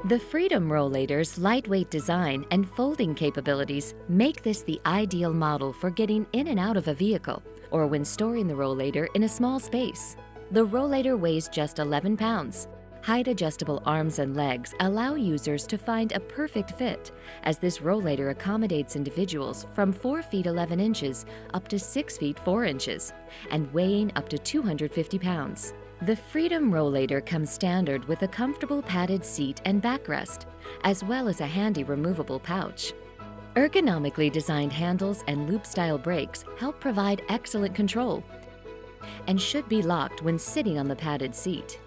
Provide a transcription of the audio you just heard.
The Freedom Rollator's lightweight design and folding capabilities make this the ideal model for getting in and out of a vehicle or when storing the rollator in a small space. The rollator weighs just 11 pounds. Height-adjustable arms and legs allow users to find a perfect fit, as this rollator accommodates individuals from 4 feet 11 inches up to 6 feet 4 inches and weighing up to 250 pounds. The Freedom Rollator comes standard with a comfortable padded seat and backrest, as well as a handy removable pouch. Ergonomically designed handles and loop-style brakes help provide excellent control and should be locked when sitting on the padded seat.